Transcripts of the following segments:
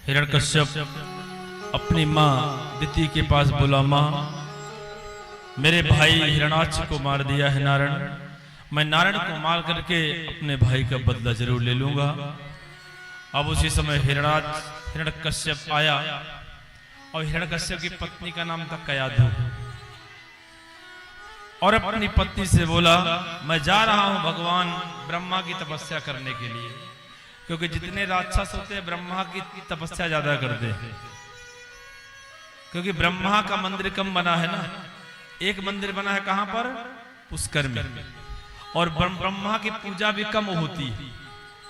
हिरण्यकश्यप अपनी माँ दिति के पास बोला, माँ मेरे भाई हिरणाक्ष को मार दिया है नारायण, मैं नारायण को मार करके अपने भाई का बदला जरूर ले लूंगा। अब उसी समय हिरण्यकश्यप आया और हिरण्यकश्यप की पत्नी का नाम था कयाधु, और अपनी पत्नी से बोला, मैं जा रहा हूं भगवान ब्रह्मा की तपस्या करने के लिए, क्योंकि जितने राक्षस होते हैं ब्रह्मा की तपस्या ज्यादा करते हैं, क्योंकि ब्रह्मा का मंदिर कम बना है ना, एक मंदिर बना है कहां पर, पुष्कर में, और ब्रह्मा की पूजा भी कम होती है,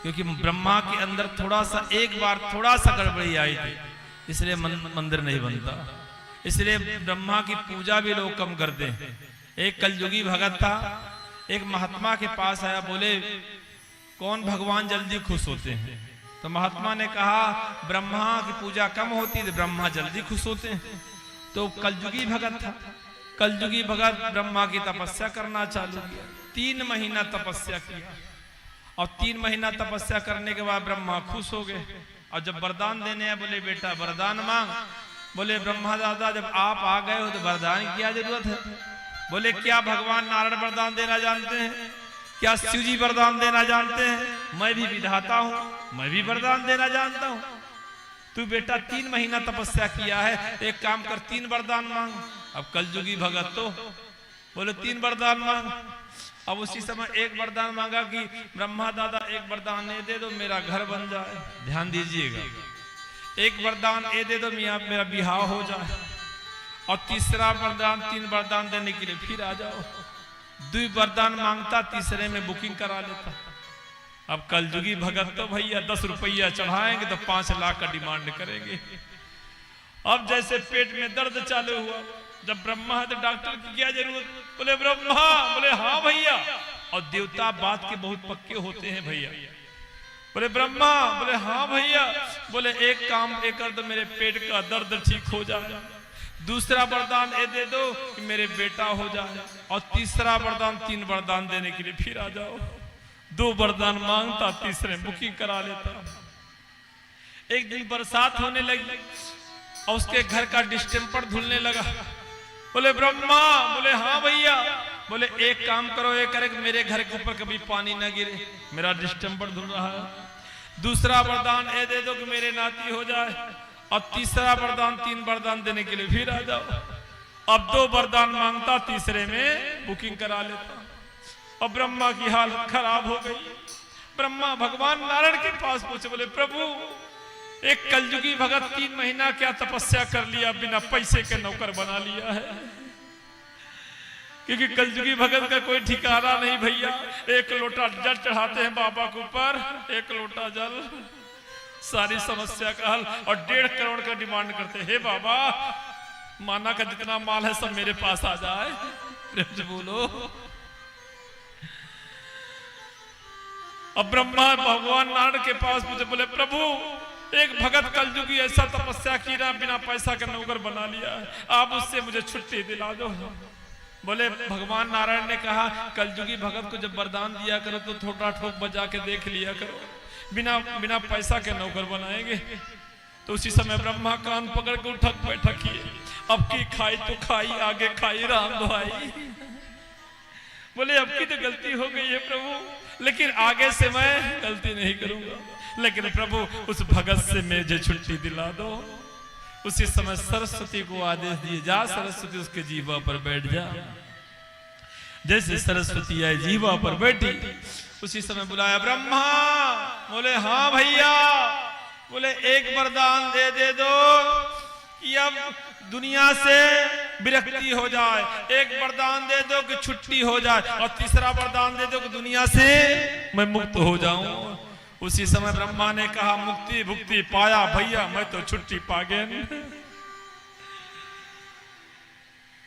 क्योंकि ब्रह्मा के अंदर थोड़ा सा एक बार थोड़ा सा गड़बड़ी आई थी, इसलिए मंदिर नहीं बनता, इसलिए ब्रह्मा की पूजा भी लोग कम करते हैं। एक कलयुगी भगत था, एक महात्मा के पास आया, बोले कौन भगवान जल्दी खुश होते हैं? तो महात्मा ने कहा ब्रह्मा की पूजा कम होती है, ब्रह्मा जल्दी खुश होते हैं। तो कलयुगी भगत था, कलयुगी भगत ब्रह्मा की तपस्या करना चालू किया, 3 महीना तपस्या किया, और 3 महीना तपस्या करने के बाद ब्रह्मा खुश हो गए। और जब वरदान देने हैं, बोले बेटा वरदान मांग। बोले ब्रह्मा दादा जब आप आ गए हो तो वरदान की क्या जरूरत है? बोले क्या भगवान नारायण वरदान देना जानते हैं? क्या शिव जी वरदान देना जानते हैं? मैं भी विधाता हूं, मैं भी वरदान देना जानता हूं। तू बेटा 3 महीना तपस्या किया है, एक काम कर 3 वरदान मांग। अब कलयुगी भगत तो बोले 3 वरदान मांग। अब उसी समय एक वरदान मांगा कि ब्रह्मा दादा एक वरदान ये दे दो मेरा घर बन जाए, ध्यान दीजिएगा, एक वरदान ये दे दो मेरा बिहाव हो जाए, और तीसरा वरदान 3 वरदान देने के लिए फिर आ जाओ। 2 वरदान मांगता, तीसरे में बुकिंग करा लेता। अब कलयुगी भगत तो भैया 10 रुपया चढ़ाएंगे तो 5 लाख का डिमांड करेंगे। अब जैसे पेट में दर्द चालू हुआ, जब ब्रह्मा है तो डॉक्टर की क्या जरूरत? बोले ब्रह्मा, बोले हाँ भैया, और देवता बात के बहुत पक्के होते हैं भैया। बोले ब्रह्मा, बोले हाँ भैया, बोले एक काम ये कर दो मेरे पेट का दर्द ठीक हो जाए, दूसरा वरदान ये दे दो कि मेरे बेटा हो जाए, और तीसरा वरदान 3 वरदान देने के लिए फिर आ जाओ। 2 वरदान मांगता, तीसरे बुकिंग करा लेता। एक दिन बरसात होने लगी और उसके घर का डिस्टेम्पर धुलने लगा। बोले ब्रह्मा, बोले हाँ भैया, बोले एक काम करो, ये करे कि मेरे घर के ऊपर कभी पानी ना गिरे, मेरा डिस्टेम्पर धुल रहा है। दूसरा वरदान ये दे दो कि मेरे नाती हो जाए, और तीसरा वरदान 3 वरदान देने के लिए फिर आ जाओ। अब 2 वरदान मांगता, तीसरे में बुकिंग करा लेता। और ब्रह्मा की हालत खराब हो गई। ब्रह्मा भगवान नारायण के पास पूछे, बोले प्रभु एक कलयुगी भगत 3 महीना क्या तपस्या कर लिया, बिना पैसे के नौकर बना लिया है, क्योंकि कलयुगी भगत का कोई ठिकाना नहीं भैया। 1 लोटा जल चढ़ाते हैं बाबा के ऊपर, 1 लोटा जल, सारी समस्या का हल, और 1.5 करोड़ का डिमांड करते हैं। हे बाबा माना का जितना माल है सब मेरे पास आ जाए, प्रेम से बोलो। अब ब्रह्मा भगवान नारायण के पास पूछे, बोले प्रभु एक भगत कलयुगी ऐसा तपस्या की ना, बिना पैसा का नौकर बना लिया है, आप उससे मुझे छुट्टी दिला दो। बोले भगवान नारायण ने कहा कलयुगी भगत को जब वरदान दिया करो तो थोड़ा ठोक बजा के देख लिया करो, बिना पैसा के नौकर बनाएंगे। तो उसी समय ब्रह्मा कान पकड़ के उठक बैठक किए, अब की खाई तो खाई, आगे खाई राम दुहाई। बोले अब की तो गलती हो गई है प्रभु, लेकिन आगे से मैं गलती नहीं करूंगा, लेकिन प्रभु उस भगत से मुझे छुट्टी दिला दो। उसी समय सरस्वती को आदेश दिए, जा सरस्वती उसके जीवा पर बैठ जा। जैसे सरस्वती आई जीवा पर बैठी, उसी समय बुलाया ब्रह्मा। बोले हाँ भैया, बोले एक वरदान दे दो कि अब दुनिया से विरक्ति हो जाए, एक वरदान दे दो कि छुट्टी हो जाए, और तीसरा वरदान दे दो कि दुनिया से मैं मुक्त हो जाऊं। उसी समय ब्रह्मा ने कहा मुक्ति भुक्ति पाया भैया, मैं तो छुट्टी पा गया,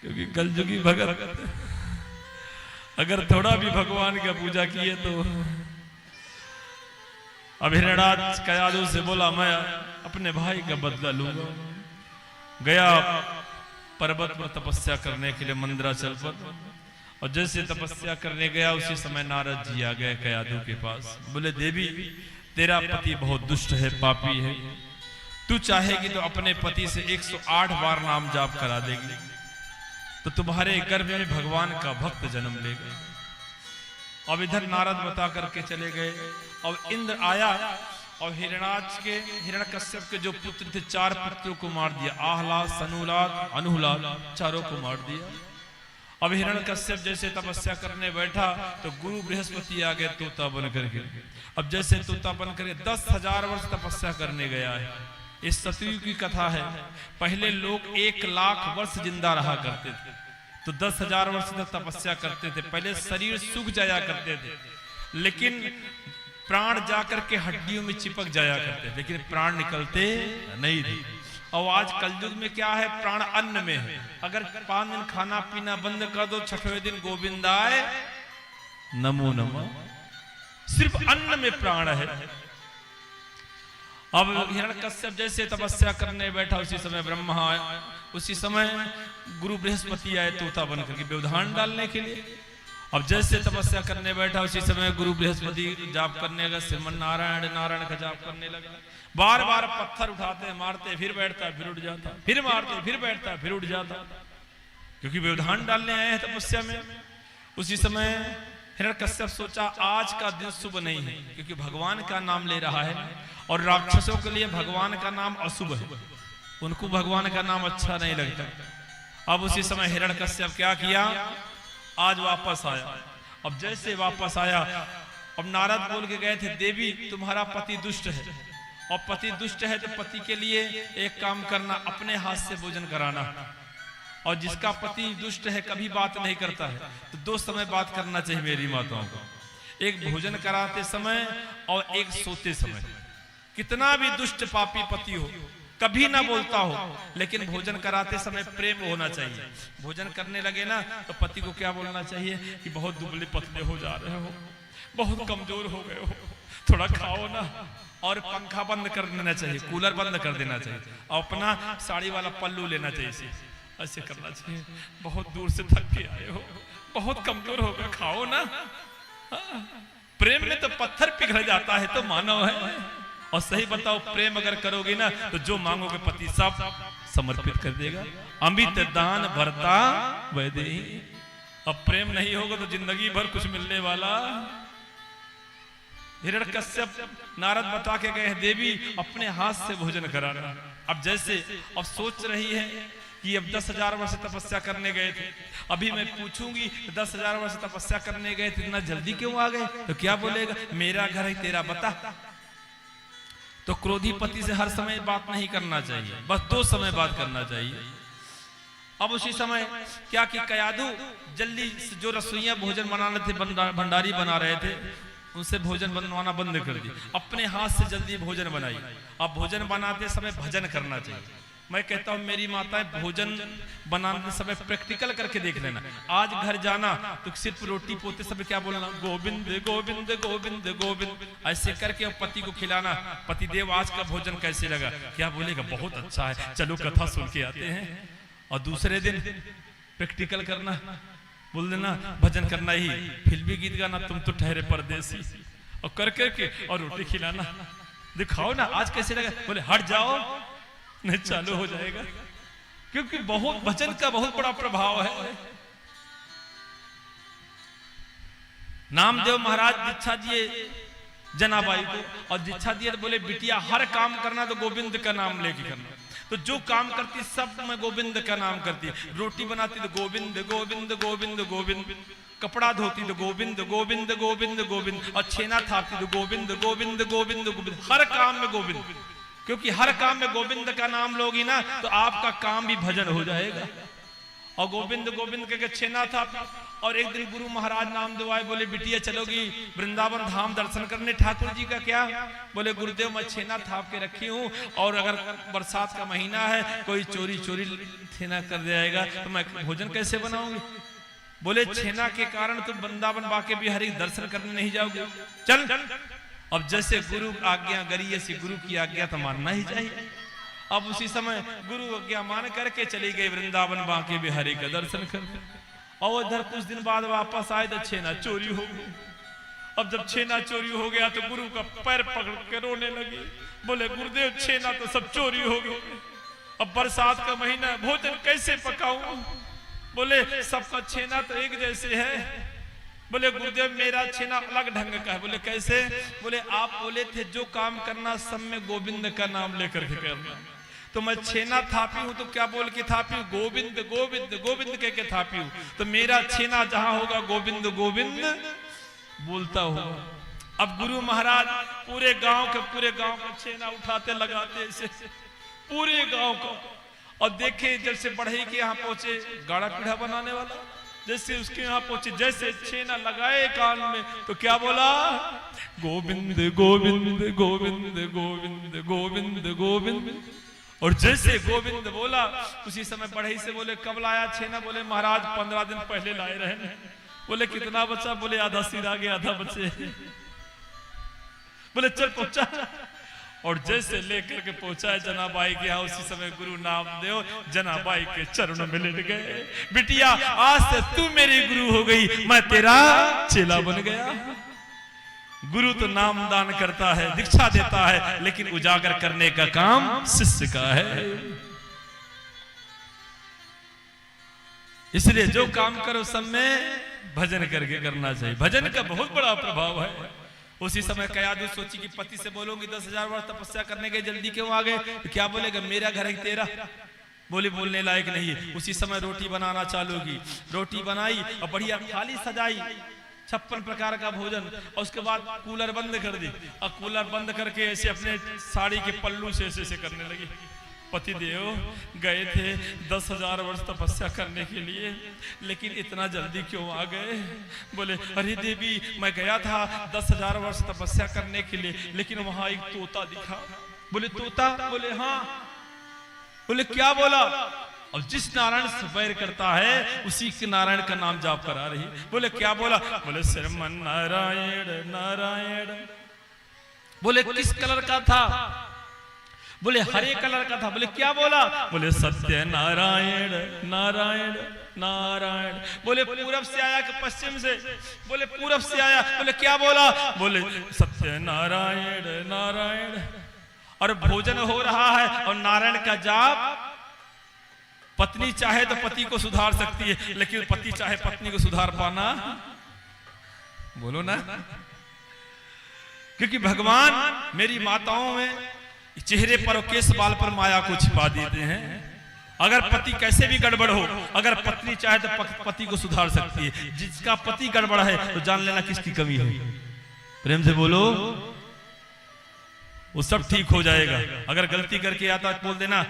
क्योंकि कलयुगी भगत अगर थोड़ा भी भगवान का पूजा किए तो। अब हिरणाक्ष कयाधु से बोला मैं अपने भाई का बदला लूंगा। गया पर्वत पर तपस्या करने के लिए मंदराचल पर, और जैसे तपस्या करने गया उसी समय नारद जी आ गए कयाधु के पास। बोले देवी तेरा पति बहुत दुष्ट है, पापी है, तू चाहेगी तो अपने पति से 108 बार नाम जाप करा देगी, तो तुम्हारे गर्भ में भगवान का भक्त जन्म लेगा। अब इधर नारद बता करके चले गए। और इंद्र आया और हिरण्यकश्यप के जो पुत्र थे 4 पुत्रों को मार दिया, आहलाद, सनुलाद, अनुलाद, चारों को मार दिया। अब हिरण्यकश्यप जैसे तपस्या करने बैठा तो गुरु बृहस्पति आ गए तोता बन करके। अब जैसे तोता बन करके 10,000 वर्ष तपस्या करने गया है। इस सतयुग की कथा है। पहले लोग 1 लाख वर्ष जिंदा रहा करते थे, तो 10,000 वर्ष तक तपस्या करते थे। पहले शरीर सूख जाया करते थे, लेकिन प्राण जाकर के हड्डियों में चिपक जाया करते थे, लेकिन प्राण निकलते नहीं थे। और आज कलयुग में क्या है, प्राण अन्न में है। अगर 5 दिन खाना पीना बंद कर दो, 6वें दिन गोविंदाय नमो नमः, सिर्फ अन्न में प्राण है। अब हिरण्यकश्यप जैसे तपस्या करने बैठा, उसी समय ब्रह्मा आया, उसी समय गुरु बृहस्पति आए तोता बन करके व्यवधान डालने के लिए। अब जैसे तपस्या करने बैठा, उसी समय गुरु बृहस्पति जाप करने लगा, श्रीमन नारायण नारायण का जाप करने लगा। बार बार पत्थर उठाते मारते, फिर बैठता फिर उठ जाता, फिर मारते फिर बैठता फिर उठ जाता, क्योंकि व्यवधान डालने आए हैं तपस्या में। उसी समय हिरण्यकश्यप सोचा आज का दिन शुभ नहीं है, क्योंकि भगवान का नाम ले रहा है और राक्षसों के लिए भगवान का नाम अशुभ है, उनको भगवान का नाम अच्छा नहीं लगता। अब उसी समय हिरण्यकश्यप क्या किया, आज वापस आया। अब जैसे वापस आया, अब नारद बोल के गए थे, देवी तुम्हारा पति दुष्ट है, और पति दुष्ट है तो पति के लिए एक काम करना, अपने हाथ से भोजन कराना। और जिसका पति दुष्ट है, कभी बात नहीं करता है, तो 2 समय बात करना चाहिए मेरी माताओं को, एक भोजन कराते समय और एक सोते समय। कितना भी दुष्ट पापी पति हो, कभी ना बोलता हो, लेकिन भोजन कराते समय प्रेम होना चाहिए। भोजन करने लगे ना तो पति को क्या बोलना चाहिए कि बहुत दुबले पतले हो जा रहे हो, बहुत कमजोर हो गए हो, थोड़ा खाओ ना। और पंखा बंद कर देना चाहिए, कूलर बंद कर देना चाहिए, और अपना साड़ी वाला पल्लू लेना चाहिए, ऐसे करना चाहिए। बहुत दूर से थक के आए हो, बहुत कमजोर हो गए, खाओ ना। प्रेम में तो पत्थर पिघल जाता है, तो मानव है। और सही बताओ, प्रेम अगर करोगे ना तो जो मांगोगे पति सब समर्पित कर देगा। अमित दान भरता वैदेही। अब प्रेम नहीं होगा तो जिंदगी भर कुछ मिलने वाला। हिरण्यकश्यप नारद बता के गए, देवी अपने हाथ से भोजन कराना। अब जैसे अब सोच रही है कि अब 10,000 वर्ष तपस्या करने गए थे, अभी मैं पूछूंगी 10,000 वर्ष तपस्या करने गए थे, इतना जल्दी क्यों आ गए, तो क्या बोलेगा, मेरा घर है तेरा बता। तो क्रोधी पति से हर समय बात नहीं करना चाहिए, बस 2 समय बात करना चाहिए। अब उसी समय क्या कि कयाधु जल्दी जो रसोइया भोजन बनाने थे, भंडारी बना रहे थे, उनसे भोजन बनवाना बंद कर दी, अपने हाथ से जल्दी भोजन बनाई। अब भोजन बनाते समय भजन करना चाहिए। मैं कहता हूं मेरी माताएं, भोजन बनाने समय प्रैक्टिकल करके देख लेना। आज घर जाना तो सिर्फ रोटी पोते समय क्या बोलना, गोविंद गोविंद गोविंद गोविंद, ऐसे करके पति को खिलाना। पति देव आज का भोजन कैसे लगा, क्या बोलेगा, बहुत अच्छा है, चलो कथा सुन के आते हैं। और दूसरे दिन प्रैक्टिकल करना, बोल देना भजन करना ही, फिल्मी गीत गाना, तुम तो ठहरे परदेसी, और कर करके और रोटी खिलाना, दिखाओ ना आज कैसे लगा। बोले हट जाओ, नहीं चालू हो जाएगा, क्योंकि बहुत भजन का बहुत बड़ा प्रभाव है। नामदेव महाराज दीक्षा दिए जनाबाई को, और दीक्षा दिए तो बोले बिटिया हर काम करना तो गोविंद का नाम लेके करना। तो जो काम करती सब में गोविंद का नाम करती है। रोटी बनाती तो गोविंद गोविंद गोविंद गोविंद, कपड़ा धोती तो गोविंद गोविंद गोविंद गोविंद, और छेना थापती तो गोविंद गोविंद गोविंद गोविंद, हर काम में गोविंद। क्योंकि हर काम में गोविंद का नाम लोगी ना तो आपका काम भी भजन हो जाएगा। और गोविंद गोविंद के छेना था। और एक दिन गुरु महाराज नामदेव आए, बोले बिटिया चलोगी वृंदावन धाम दर्शन करने, ठाकुर जी का क्या, बोले गुरुदेव मैं छेना थाप के रखी हूँ, और अगर बरसात का महीना है कोई चोरी चोरी छेना कर जाएगा तो मैं भोजन कैसे बनाऊंगी। बोले छेना के कारण तुम वृंदावन बाके बिहारी दर्शन करने नहीं जाओगे, चल। अब जैसे गुरु आज्ञा गरी, ऐसी गुरु की आज्ञा तो मानना ही चाहिए। अब उसी समय गुरु आज्ञा मान करके चली गई वृंदावन बांके बिहारी का दर्शन करके। और इधर कुछ दिन बाद वापस आए तो छेना चोरी हो गई। अब जब छेना चोरी हो गया तो गुरु का पैर पकड़ के रोने लगे, बोले गुरुदेव छेना तो सब चोरी हो गए, अब बरसात का महीना भोजन कैसे पकाऊं? बोले सबका छेना तो एक जैसे है। बोले गुरुदेव मेरा छेना अलग ढंग का है। बोले कैसे? बोले आप बोले थे जो काम करना सब में गोविंद का नाम लेकर के करना, तो मैं छेना थापी हूं तो क्या बोल के थापी हूं? गोविंद गोविंद गोविंद कह के थापी हूं। तो मेरा छेना जहां होगा गोविंद गोविंद बोलता हुआ। अब गुरु महाराज पूरे गांव का छेना उठाते लगाते ऐसे पूरे गांव का, और देखे जब से बढ़ई के यहाँ पहुंचे गाड़ा पीढ़ा बनाने वाला, जैसे उसके यहाँ पहुंचे जैसे छेना लगाए कान में तो क्या बोला? गोविंद गोविंद गोविंद गोविंद गोविंद गोविंद। और जैसे गोविंद बोला उसी समय बढ़ई से बोले कब लाया छेना? बोले महाराज 15 दिन पहले लाए रहे। बोले कितना बचा? बोले आधा सिर आगे आधा बचे। बोले चल पहुंचा, और जैसे लेकर के पहुंचा है जनाबाई के यहाँ, उसी समय गुरु नामदेव जनाबाई के चरणों में लेट गए। बिटिया आज से तू मेरी गुरु हो गई, मैं तेरा चेला बन गया। गुरु तो नामदान करता है, दीक्षा देता है, लेकिन उजागर करने का काम शिष्य का है। इसलिए जो काम करो सब में भजन करके करना चाहिए। भजन का बहुत बड़ा प्रभाव है। उसी समय कयादू सोची कि पति से बोलूंगी 10,000 वर्ष तपस्या करने के, जल्दी क्यों आ गए? तो क्या बोलेगा? मेरा घर है तेरा। बोले बोलने लायक नहीं है। उसी समय रोटी बनाना चालू की, रोटी बनाई और बढ़िया थाली सजाई, 56 प्रकार का भोजन, और उसके बाद कूलर बंद कर दी, और कूलर बंद करके ऐसे अपने साड़ी के पल्लू से ऐसे करने लगी। पति देव गए थे 10,000 वर्ष तपस्या करने के लिए, लेकिन इतना जल्दी क्यों आ गए? बोले अरे देवी मैं गया था 10,000 वर्ष तपस्या करने के लिए, लेकिन वहां एक तोता दिखा। बोले तोता? बोले हाँ। बोले क्या बोला? और जिस नारायण से वैर करता है उसी के नारायण का नाम जाप करा रही। बोले क्या बोला? बोले श्रीमन नारायण नारायण। बोले किस कलर का था? बोले हरे कलर का था। बोले क्या बोला? बोले सत्य नारायण नारायण नारायण। बोले पूरब से आया कि पश्चिम से? बोले पूरब से आया। बोले क्या बोला? बोले सत्य नारायण नारायण। और भोजन हो रहा है और नारायण का जाप। पत्नी चाहे तो पति को सुधार सकती है, लेकिन पति चाहे पत्नी को सुधार पाना, बोलो ना। क्योंकि भगवान मेरी माताओं में चेहरे पर और केस बाल पर माया को छिपा देते हैं। अगर पति कैसे भी गड़बड़ हो, अगर पत्नी चाहे तो पति को सुधार सकती है। जिसका पति गड़बड़ है तो जान लेना किसकी कमी है। प्रेम से बोलो, वो सब ठीक हो जाएगा। अगर गलती करके आता बोल देना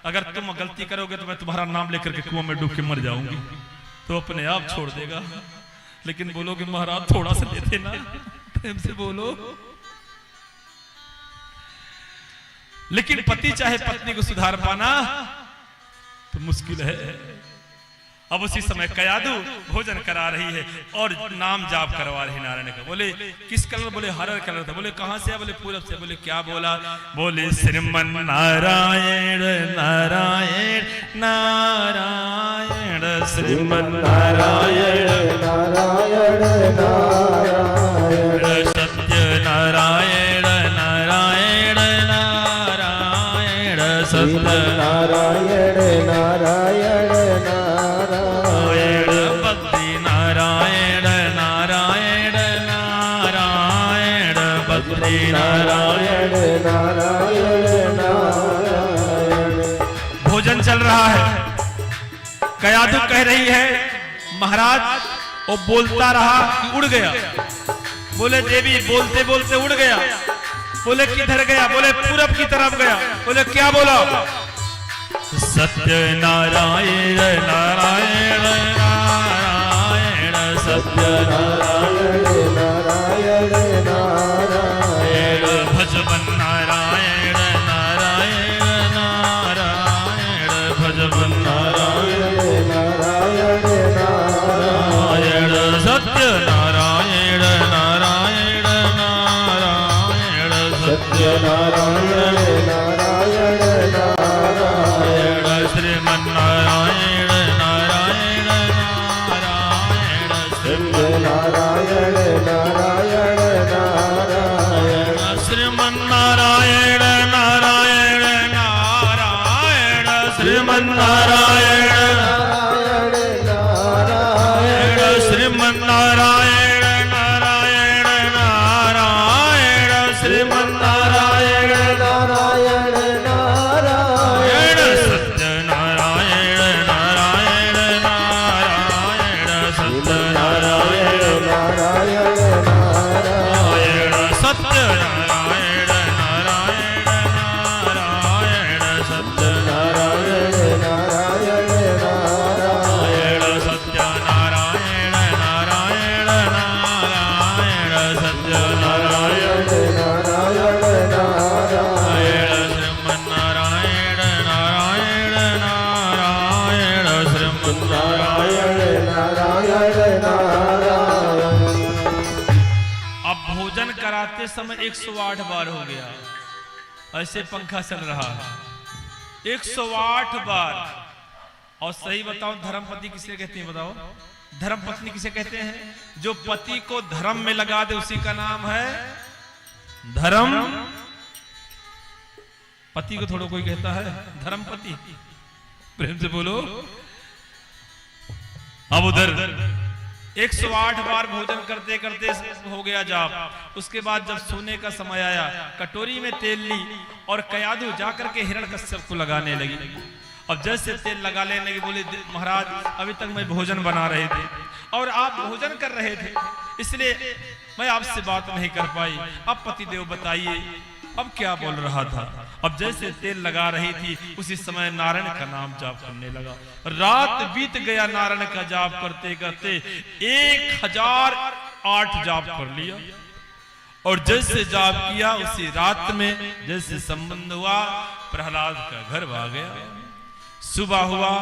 अगर तुम गलती करोगे तो मैं तुम्हारा नाम लेकर के कुआं में डूब के मर जाऊंगी, तो अपने आप छोड़ देगा। लेकिन बोलोगे महाराज थोड़ा सा लेते ना, प्रेम से बोलो। लेकिन पति चाहे पत्नी को सुधार पाना तो मुश्किल है। अब उसी समय कयादू भोजन करा रही है और नाम जाप करवा रही नारायण का। बोले किस कलर? बोले हरा कलर था। बोले कहां से? बोले पूरब से। बोले क्या बोला? बोले श्रीमन नारायण नारायण नारायण श्रीमन नारायण नारायण नारायण सत्य नारायण नारायण नारायण सत्य नारायण नारायण नारायण बद्री नारायण नारायण नारायण बद्री नारायण नारायण नारायण। भोजन चल रहा है। कयादू कह रही है महाराज, वो बोलता रहा कि उड़ गया। बोले देवी बोलते बोलते उड़ गया। बोले किधर गया? बोले पूरब की तरफ गया। बोले क्या बोला? सत्य नारायण नारायण नारायण सत्य नारायण नारायण नारायण भजबन नारायण नारायण नारायण भजबन नारायण नारायण नारायण सत्य नारायण नारायण नारायण सत्य नारायण नारायण नारायण श्रीमन नारायण नारायण नारायण सत्य नारायण नारायण श्रीमन्नारायण नारायण श्रीमन्नारायण नारायण नारायण श्रीमन्नारायण नारायण नारायण सत्यनारायण नारायण नारायण सत्यनारायण नारायण नारायण सत्यनारायण नारायण नारायण सत्यनारायण नारायण नारायण सत्यनारायण नारायण नारायण सत्यनारायण नारायण नारायण श्रीमन्नारायण नारायण नारायण श्रीमन्नारायण नारायण नारायण। अब भोजन कराते समय 108 बार हो गया, ऐसे पंखा चल रहा है 108 बार। और सही बताओ धर्मपति किसे कहते हैं? बताओ धर्मपत्नी किसे कहते हैं? जो पति को धर्म में लगा दे उसी का नाम है धर्म। पति को थोड़ा कोई कहता है धर्मपति, प्रेम से बोलो। अब उधर 108 बार भोजन करते करते हो गया जाप। उसके बाद जब सोने का समय आया, कटोरी में तेल ली और कयाधु जाकर के हिरण्यकश्यप को लगाने लगी। अब जैसे तेल लगा लेने लगी, बोले महाराज अभी तक मैं भोजन बना रहे थे और आप भोजन कर रहे थे, इसलिए मैं आपसे बात नहीं कर पाई। अब पतिदेव बताइए अब क्या बोल रहा था? अब जैसे तेल लगा रही थी उसी समय नारायण का नाम जाप करने लगा। रात बीत गया नारायण का जाप करते करते 1008 जाप कर लिया। और जैसे जाप किया उसी रात में जैसे संबंध हुआ, प्रहलाद का घर आ गया। सुबह हुआ,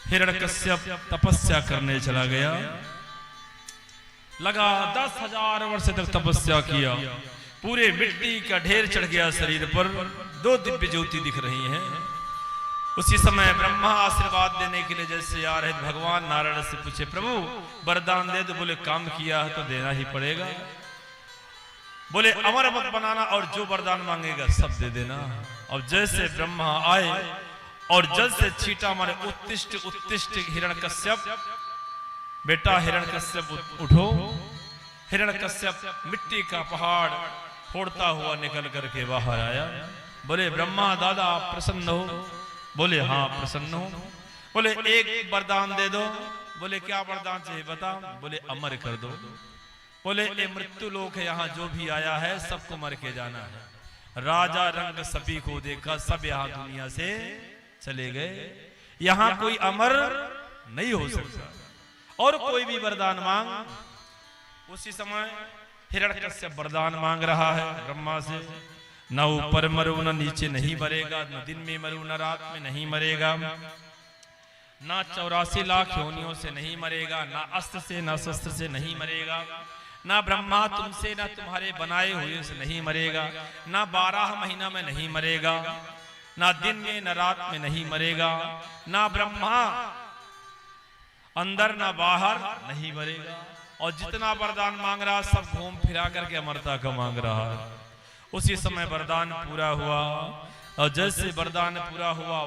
हिरण्यकश्यप तपस्या करने चला गया। लगा 10,000 वर्ष तक तपस्या किया, पूरे मिट्टी का ढेर चढ़ गया शरीर पर, 2 दिव्य ज्योति दिख रही हैं। उसी समय ब्रह्मा आशीर्वाद देने के लिए जैसे आ रहे, भगवान नारायण से पूछे प्रभु वरदान दे। तो बोले काम किया है तो देना ही पड़ेगा। बोले अमर मत बनाना और जो वरदान मांगेगा सब दे देना। अब जैसे ब्रह्मा आए और जल से छीटा मारे, उत्तिष्ठ उत्तिष्ठ हिरण्यकश्यप, बेटा हिरण्यकश्यप उठो। हिरण्यकश्यप मिट्टी का पहाड़ फोड़ता हुआ निकल करके बाहर आया। बोले ब्रह्मा दादा आप प्रसन्न हो? बोले हाँ प्रसन्न हो। बोले एक वरदान दे दो। बोले क्या वरदान चाहिए बता। बोले अमर कर दो। बोले ये मृत्यु लोक है, यहाँ जो भी आया है सबको मर के जाना है। राजा रंग सभी को देखा, सब यहाँ दुनिया से चले गए, यहाँ कोई अमर नहीं हो सकता। और कोई भी वरदान मांग। उसी समय हिरण्यकश्यप वरदान मांग रहा है ब्रह्मा से, न ऊपर मरू न नीचे नहीं मरेगा, न दिन में मरू न रात में नहीं मरेगा, न 84 लाख योनियों से नहीं मरेगा, न अस्त्र से न शस्त्र से नहीं मरेगा, न ब्रह्मा तुमसे न तुम्हारे बनाए हुए से नहीं मरेगा, न 12 महीना में नहीं मरेगा, न दिन में न रात में नहीं मरेगा, न ब्रह्मा अंदर न बाहर नहीं मरेगा। और जितना वरदान मांग रहा सब घूम फिरा करके अमरता का मांग रहा है। उसी समय वरदान पूरा हुआ और जैसे वरदान पूरा हुआ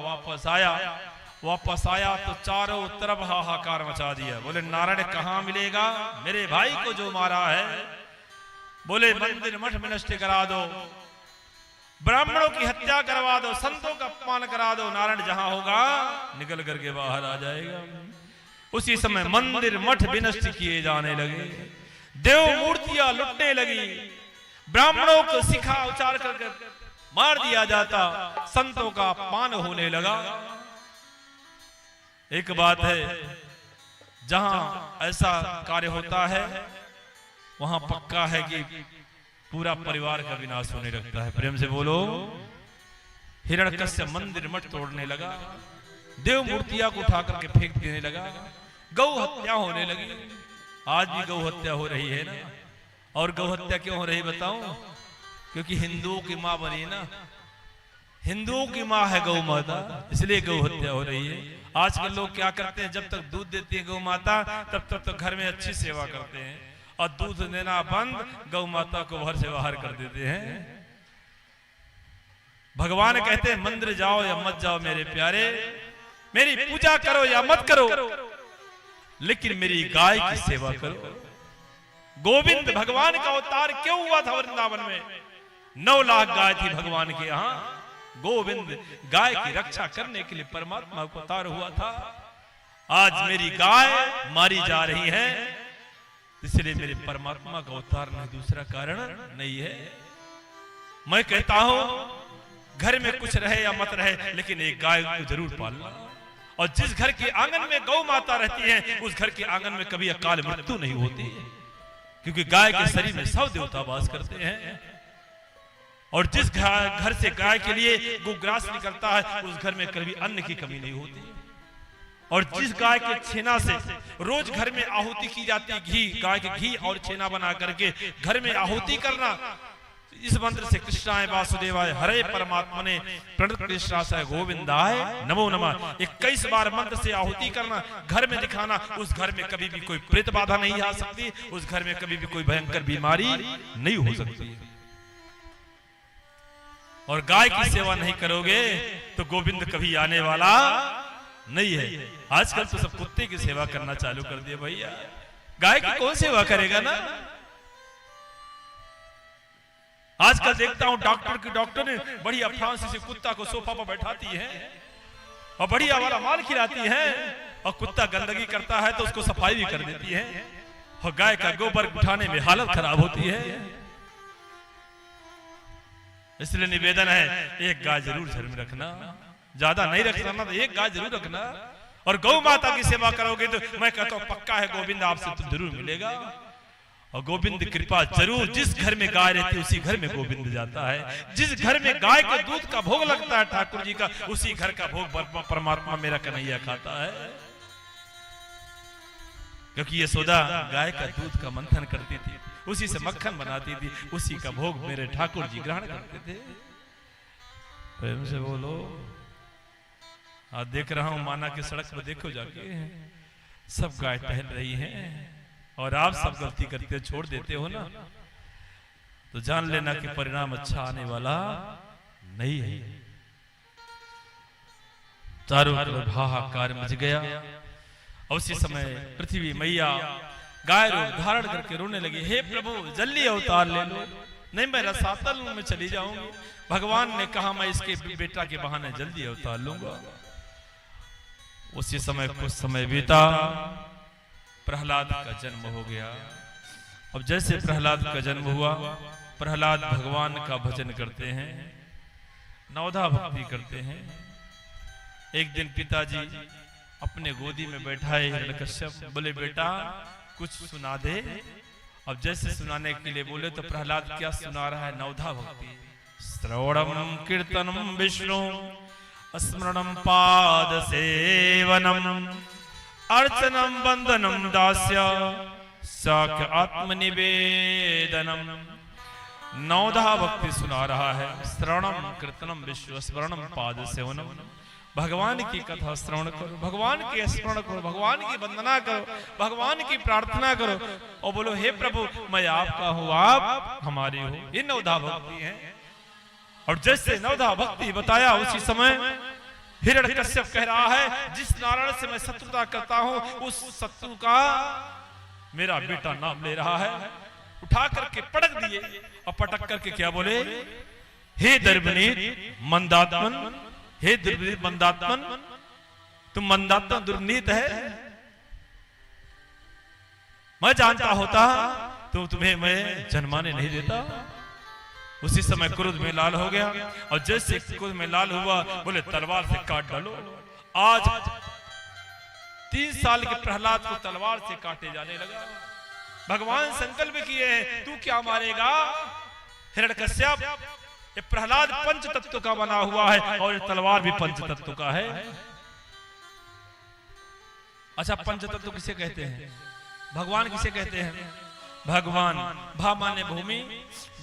वापस आया तो चारों तरफ हाहाकार मचा दिया। बोले नारायण कहाँ मिलेगा? मेरे भाई को जो मारा है। बोले मंदिर मठ में नष्ट करा दो, ब्राह्मणों की हत्या करवा दो, संतों का अपमान करा दो, नारायण जहां होगा निकल करके बाहर आ जाएगा। उसी समय मंदिर मठ विनष्ट किए जाने लगे, देव मूर्तियां लुटने लगी, ब्राह्मणों को शिखा उचार करके मार दिया जाता, संतों का अपमान होने लगा। एक बात है जहां ऐसा कार्य होता है वहां पक्का है कि पूरा परिवार का विनाश होने लगता है। प्रेम से बोलो। हिरण्यकश्यप मंदिर मठ तोड़ने लगा, देव मूर्तियां को उठा करके फेंक देने लगा, गौ हत्या होने लगी। आज भी गौ हत्या हो रही है ना। और गौ हत्या क्यों हो रही बताऊं? क्योंकि हिंदुओं की मां बनी ना, हिंदुओं की मां है गौ माता, इसलिए गौ हत्या हो रही है। आजकल लोग क्या करते हैं, जब तक दूध देती है गौ माता तब तक तो घर में अच्छी सेवा करते हैं, और दूध देना बंद, गौ माता को घर से बाहर कर देते हैं। भगवान कहते हैं मंदिर जाओ या मत जाओ मेरे प्यारे, मेरी पूजा करो या मत करो, लेकिन मेरी गाय की सेवा करो। गोविंद भगवान का अवतार क्यों हुआ था वृंदावन में? 9 लाख गाय थी भगवान के यहाँ। गोविंद गाय की रक्षा करने के लिए परमात्मा का अवतार हुआ था। आज मेरी गाय मारी जा रही है, इसलिए मेरे परमात्मा का अवतार नहीं, दूसरा कारण नहीं है। मैं कहता हूं घर में कुछ रहे या मत रहे, लेकिन एक गाय को जरूर पालना। और जिस घर के आंगन में गौ माता रहती है, उस घर के आंगन में कभी अकाल मृत्यु नहीं होती, क्योंकि गाय के शरीर में 100 देवता वास करते हैं। और जिस घर से गाय के लिए गोग्रास निकलता है, उस घर में कभी अन्न की कमी नहीं होती। और जिस गाय के छेना से रोज घर में आहुति की जाती है, घी, गाय के घी और छेना बना करके घर में आहुति करना, इस मंत्र से कृष्णाय वासुदेवाय हरे परमात्मा ने प्रणत कृष्णाय गोविंदाय नमो नमः 21 बार मंत्र से आहुति करना, घर में दिखाना। उस घर में कभी भी कोई प्रेत बाधा नहीं आ सकती, उस घर में कभी भी कोई भयंकर बीमारी नहीं हो सकती। और गाय की सेवा नहीं करोगे तो गोविंद कभी आने वाला नहीं है। आजकल तो सब कुत्ते की सेवा करना चालू कर दिया भैया, गाय की कौन सेवा करेगा ना। आजकल देखता हूं डॉक्टर ने बढ़िया फ्रांस से कुत्ता को सोफा पर बैठाती है और बढ़िया वाला माल खिलाती है, और कुत्ता गंदगी करता है तो उसको सफाई भी कर देती है, और गाय का गोबर उठाने में हालत खराब होती है। इसलिए निवेदन है, एक गाय जरूर घर में रखना, ज्यादा नहीं रखना तो एक गाय जरूर रखना। और गौ माता की सेवा करोगे तो मैं कहता हूं पक्का है गोविंद आपसे तो जरूर मिलेगा। और गोविंद कृपा जरूर, जिस घर में गाय रहती है उसी घर में गोविंद जाता है। जिस घर में गाय के दूध का भोग लगता है ठाकुर जी का, उसी घर का भोग परमात्मा मेरा कन्हैया खाता है। क्योंकि यशोदा गाय का दूध का मंथन करती थी, उसी से मक्खन बनाती थी, उसी का भोग मेरे ठाकुर जी ग्रहण करते थे। प्रेम से बोलो। आज देख रहा हूं माना की सड़क पर, देखो जाके सब गाय टहल रही हैं, और आप सब गलती करते हो, छोड़ देते हो ना, तो जान लेना कि परिणाम अच्छा आने वाला नहीं है। चारों तरफ हाहाकार मच गया। और उसी समय पृथ्वी मैया गाय रूप धारण करके रोने लगी, हे प्रभु जल्दी अवतार ले लो, नहीं मैं रसातल में चली जाऊंगी। भगवान ने कहा मैं इसके बेटा के बहाने जल्दी अवतार लूंगा। उसी समय कुछ समय बीता, प्रहलाद का जन्म हो गया। अब जैसे प्रहलाद का जन्म हुआ, प्रहलाद भगवान का भजन करते हैं, नवधा भक्ति करते हैं। एक दिन पिताजी अपने गोदी में बैठाए हिरण्यकश्यप, बोले बेटा कुछ सुना दे। अब जैसे सुनाने के लिए बोले तो प्रहलाद क्या सुना रहा है? नवधा भक्ति। श्रवणम कीर्तनम विष्णु स्मरणम पाद सेवनम अर्चनम वंदनम दास्य साक्य आत्मनिवेदनम। नवधा भक्ति सुना रहा है। श्रवणम कीर्तनम विष्णु स्मरणम पाद सेवनम। भगवान की कथा श्रवण करो, भगवान के स्मरण करो, भगवान की वंदना करो, भगवान की प्रार्थना करो, और बोलो हे प्रभु मैं आपका हूं, आप हमारे हो। ये नवधा भक्ति है। और जैसे नवधा भक्ति बताया, उसी समय हिरण्यकश्यप कह रहा है जिस नारायण से मैं शत्रुता करता हूं, उस शत्रु का मेरा बेटा नाम ले रहा है। उठा करके पटक दिए, और पटक करके क्या बोले? हे दुर्विनीत मंदात्मन, हे दुर्विनीत मंदात्मन, तुम मंदात्मन दुर्नीत है। मैं जानता होता तो तुम्हें मैं जन्माने नहीं देता। उसी समय क्रोध में लाल हो गया, और जैसे क्रोध में लाल हुआ बोले तलवार से काट डालो। आज 3 साल के प्रहलाद को तलवार से काटे जाने लगा। भगवान संकल्प किए हैं तू क्या मारेगा हिरण्यकश्यप? ये प्रहलाद पंच तत्व का बना हुआ है, और ये तलवार भी पंच तत्व का है। अच्छा पंच तत्व किसे कहते हैं? भगवान किसे कहते हैं? भगवान भा माने भूमि,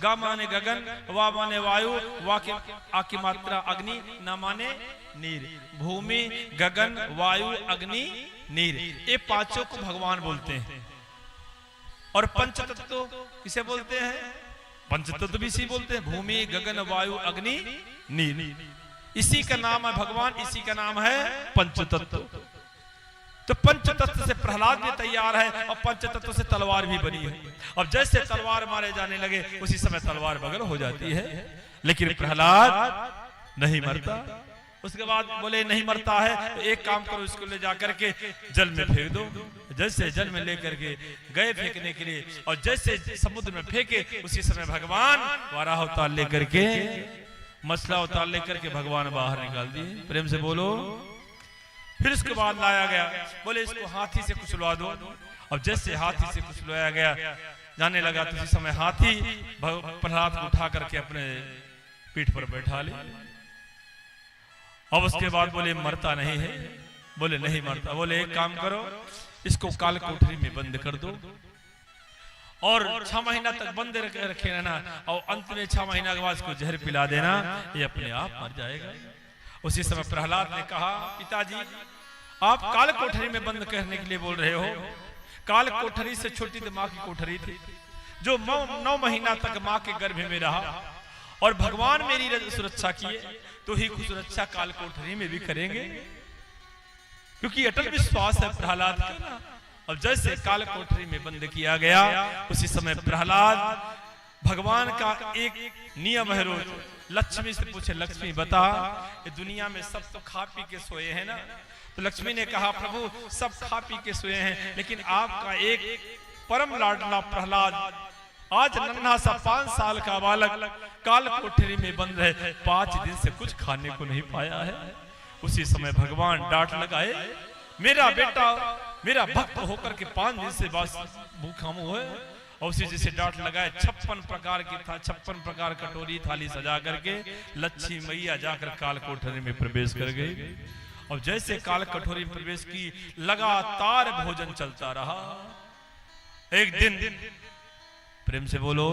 गा माने गगन, वा माने वायु, वा के आ की मात्रा अग्नि, न माने नीर। भूमि गगन वायु अग्नि नीर, ये पांचों को भगवान बोलते हैं। और पंचतत्व किसे बोलते हैं? पंचतत्व भी इसी बोलते हैं, भूमि गगन वायु अग्नि नीर। इसी का नाम है भगवान, इसी का नाम है पंचतत्व। तो पंचतत्व से प्रहलाद भी तैयार है और पंचतत्व से तलवार भी बनी है। अब जैसे तलवार मारे जाने लगे उसी समय तलवार बगल हो जाती है, लेकिन प्रहलाद नहीं मरता। उसके बाद बोले नहीं मरता है तो एक काम करो, इसको ले जाकर के जल में फेंक दो। जैसे जल में लेकर के गए फेंकने के लिए, और जैसे समुद्र में फेंके उसी समय भगवान वाराह अवतार लेकर के, मसला अवतार लेकर के भगवान बाहर निकाल दिए। प्रेम से बोलो। फिर उसके बाद लाया गया, बोले इसको हाथी से कुचलवा दो। अब जैसे हाथी से कुचलवाया गया जाने लगा तो उसी समय हाथी प्रहलाद को उठा करके अपने पीठ पर बैठा ले। अब उसके बाद बोले मरता नहीं है, बोले नहीं मरता। बोले एक काम करो, इसको काल कोठरी में बंद कर दो और 6 महीना तक बंद रखे रहना, और अंत में 6 महीना के बाद इसको जहर पिला देना, ये अपने आप मर जाएगा। उसी समय प्रहलाद ने कहा पिताजी आप काल कोठरी में बंद करने के लिए बोल रहे हो। काल कोठरी से छोटी तो माँ की कोठरी थी, जो 9 महीना तक माँ के गर्भ में रहा, और भगवान मेरी सुरक्षा किए तो ही सुरक्षा काल कोठरी में भी करेंगे, क्योंकि अटल विश्वास है प्रहलाद का। अब जैसे काल कोठरी में बंद किया गया उसी समय प्रहलाद, भगवान का एक नियम है रोज लक्ष्मी से पूछे, लक्ष्मी बता ये दुनिया में सब तो खा पी के सोए हैं ना। तो लक्ष्मी ने कहा प्रभु सब खा पी के सोए हैं, लेकिन आपका एक परम लाडला प्रहलाद आज नन्हा सा 5 साल का बालक काल कोठरी में बंद है, 5 दिन से कुछ खाने को नहीं पाया है। उसी समय भगवान डांट लगाए, मेरा बेटा मेरा भक्त होकर के 5 दिन से बस भूखा मुंह है। और उसी जैसे डांट लगाए 56 प्रकार की था, 56 प्रकार कटोरी थाली सजा करके लक्ष्मी मैया जाकर काल कोठरी में प्रवेश कर गई। और जैसे काल कोठरी में प्रवेश की लगातार भोजन चलता रहा। एक दिन प्रेम से बोलो,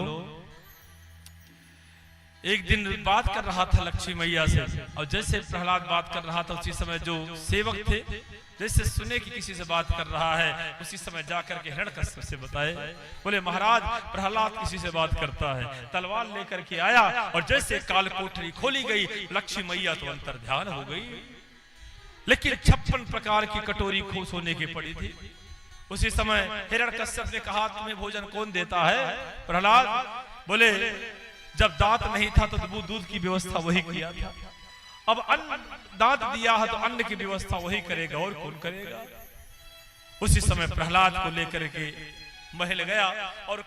एक दिन बात कर रहा था लक्ष्मी मैया से, और जैसे प्रहलाद बात कर रहा था उसी समय जो सेवक थे जैसे सुने कि किसी से बात कर रहा है, उसी समय जाकर के हिरण्यकश्यप से बताए, बोले महाराज प्रहलाद किसी से बात करता है। तलवार लेकर के आया और जैसे काल कोठरी खोली गई लक्ष्मी मैया तो अंतर ध्यान हो गई, लेकिन 56 प्रकार की कटोरी खोस होने की पड़ी थी। उसी समय हिरण्यकश्यप ने कहा तुम्हें भोजन कौन देता है? प्रहलाद बोले जब दांत नहीं था तो दूध की व्यवस्था वही किया था, अब अन्न दांत दिया है तो अन्न की व्यवस्था वही करेगा और कौन करेगा। उसी समय प्रहलाद को लेकर के महल गया और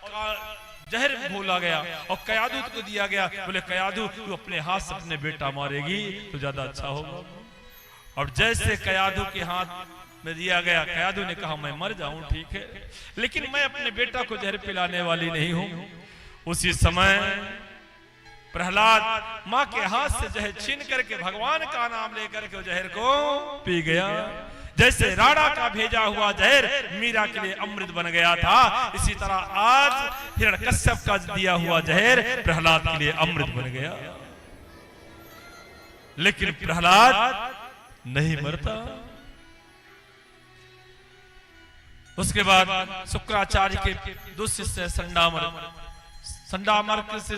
जहर भोला गया और कयाधु को दिया गया। बोले कयाधु तू अपने हाथ से अपने बेटा मारेगी तो ज्यादा अच्छा होगा। और जैसे कयाधु के हाथ में दिया गया, कयाधु ने कहा मैं मर जाऊं ठीक है, लेकिन मैं अपने बेटा को जहर पिलाने वाली नहीं हूं। उसी समय प्रहलाद माँ के हाथ से जहर छीन करके भगवान का नाम लेकर के जहर को पी गया। जैसे राणा का भेजा हुआ जहर मीरा के लिए अमृत बन गया था, इसी तरह आज हिरण्यकश्यप का दिया हुआ जहर प्रहलाद के लिए अमृत बन गया। लेकिन प्रहलाद नहीं मरता। उसके बाद शुक्राचार्य के 2 शिष्य संडामर्क से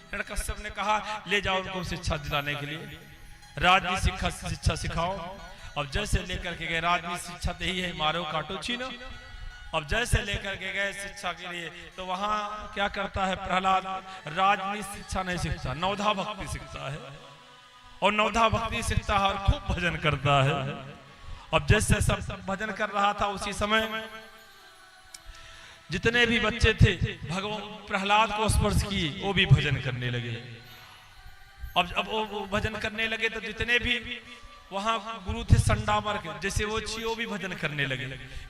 हिरण्यकश्यप ने कहा ले जाओ उनको शिक्षा दिलाने के लिए, राजनीति शिक्षा सिखाओ। अब जैसे लेकर के गए, राजनीति शिक्षा तो ही है मारो काटो छीनो। अब जैसे लेकर के गए शिक्षा के लिए तो वहां क्या करता है प्रहलाद, राजनीति शिक्षा नहीं सीखता, नवधा भक्ति सीखता है। और नवधा भक्ति सीखता है और खूब भजन करता है। अब जैसे सब भजन कर रहा था उसी समय जितने भी बच्चे थे भगवान प्रहलाद को स्पर्श किए वो भी भजन करने लगे। अब वो भजन करने लगे तो जितने भी वहां गुरु थे संडामर्क जैसे वो छुए वो भी भजन करने लगे,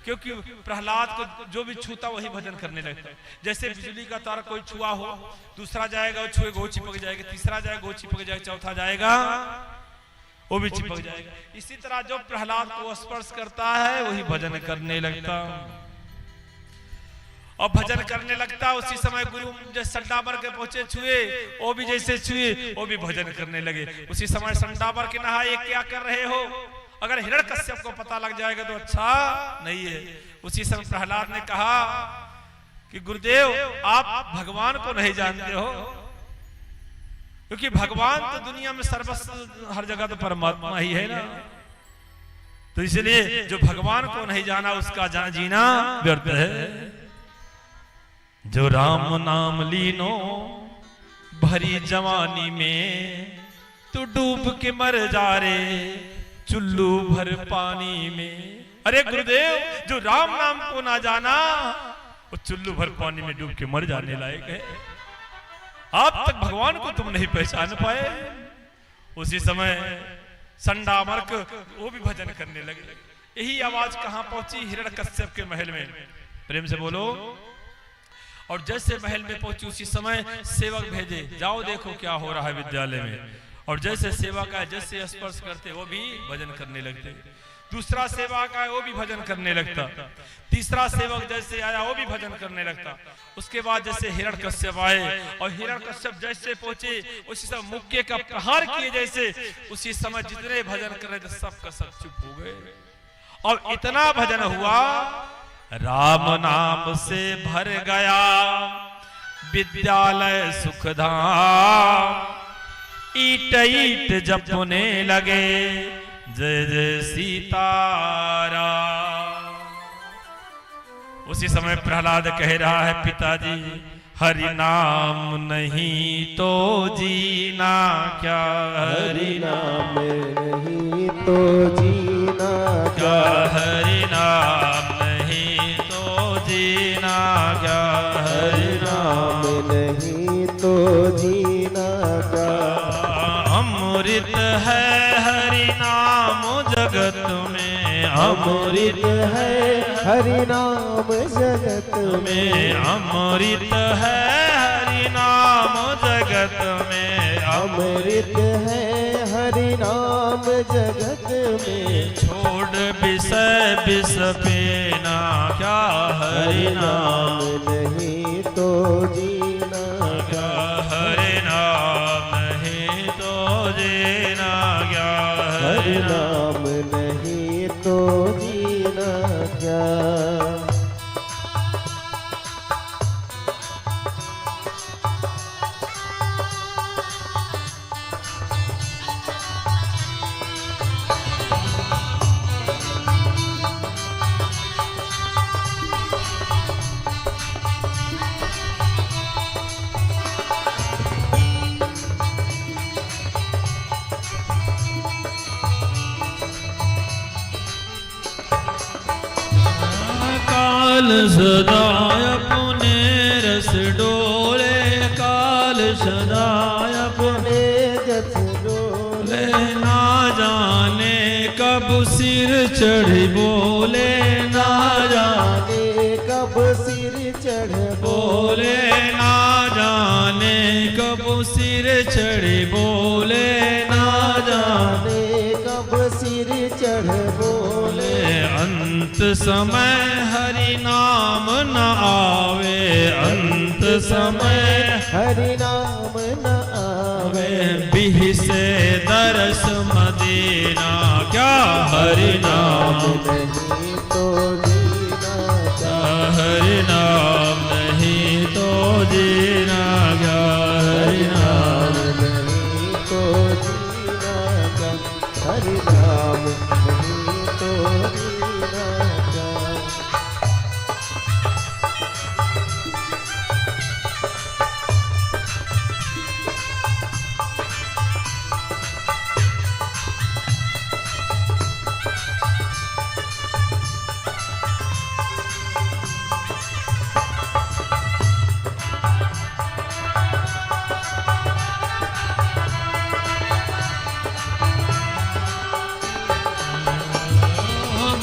क्योंकि प्रहलाद को जो भी छूता वही भजन करने लगता। जैसे बिजली का तार कोई छुआ हो, दूसरा जाएगा वो छुए गो चिपक जाएगा, तीसरा जाएगा वो चिपक जाएगा, चौथा जाएगा वो भी चिपक जाएगा। इसी तरह जो प्रहलाद को स्पर्श करता है वही भजन करने लगता और भजन करने लगता। उसी समय गुरु जैसे संडामर्क के पहुंचे छुए वो भी जैसे छुए वो भी भजन करने लगे। उसी समय संडामर्क के नहा ये क्या कर रहे हो, अगर हिरण्यकश्यप को पता लग जाएगा तो अच्छा नहीं है। उसी समय प्रहलाद ने कहा कि गुरुदेव आप भगवान को नहीं जानते हो, क्योंकि भगवान तो दुनिया में सर्वस्व हर जगह तो परमात्मा ही है ना। तो इसलिए जो भगवान को नहीं जाना उसका जीना व्यर्थ है। जो राम नाम लीनो भरी जवानी में, तू डूब के मर जा रे चुल्लू भर पानी में। अरे गुरुदेव, जो राम नाम को ना जाना वो चुल्लू भर पानी में डूब के मर जाने लायक है। अब तक भगवान को तुम नहीं पहचान पाए। उसी समय संडामर्क वो भी भजन करने लगे। यही आवाज कहां पहुंची? हिरण्यकश्यप के महल में। प्रेम से बोलो। और जैसे महल में पहुंची उसी समय सेवक भेजे, जाओ देखो क्या हो रहा है विद्यालय में। और जैसे सेवा का जैसे स्पर्श करते वो भी भजन करने लगते। दूसरा सेवा का वो भी भजन करने लगता। तीसरा सेवक जैसे आया वो भी भजन करने लगता। उसके बाद जैसे हिरण्यकश्यप आए और हिरण्यकश्यप जैसे पहुंचे उसी समय मुक्के का प्रहार किए जैसे, उसी समय जितने भजन कर रहे थे सब का सब चुप हो गए। और इतना भजन हुआ, राम नाम से भर गया विद्यालय सुखधाम। ईट ईट जपने लगे जय जय सीताराम। उसी समय प्रहलाद कह रहा है, पिताजी हरि नाम नहीं तो जीना क्या। हरि नाम नहीं तो जीना क्या। हरि नाम नहीं तो जीना क्या। हरि नाम नहीं तो जीना क्या। अमृत है हरि नाम जगत में। अमृत है हरि नाम जगत में। अमृत है हरि नाम जगत में। अमृत है हरि नाम जगत में। छोड़ विषय विष पीना क्या। हरि नाम नहीं तो जीना क्या। हरि नाम नहीं तो जीना क्या। हरि नाम नहीं तो जीना क्या। काल सदाय अपने रस डोले। काल सदाय अपने जस डोले। ना जाने कब सिर चढ़ी बोले। ना जाने कब सिर चढ़ बोले। ना जाने कब सिर चढ़ी बोले। ना जाने कब सिर चढ़ बोले। अंत समय हरि नाम न आवे। अंत समय हरि नाम न आवे। बिह से दरस मदीना क्या। हरि नाम नहीं तो जीना क्या। हरि नाम नहीं तो जीना क्या। हरि नाम नहीं तो जीना क्या। हरि नाम नहीं तो जीना क्या।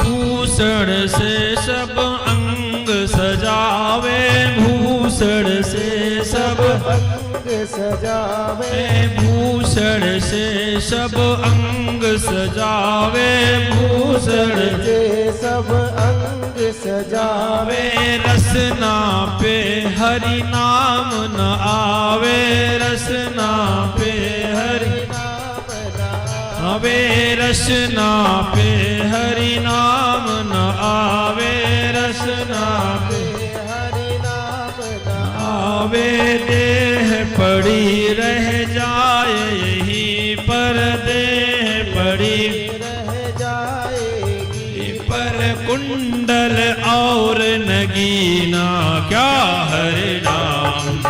भूषण से सब अंग सजावे। भूषण से सब अंग सजावे। भूषण से सब अंग सजावे। भूषण से सब अंग सजावे। रसना पे हरि नाम न आवे। रसना पे हरि आवे। रसना पे हरि नाम न आवे। रसना पे हरि नाम न आवे। देह पड़ी रह जाए यहीं पर देह पड़ी रह जाएगी, पर कुंडल और नगीना क्या हरि नाम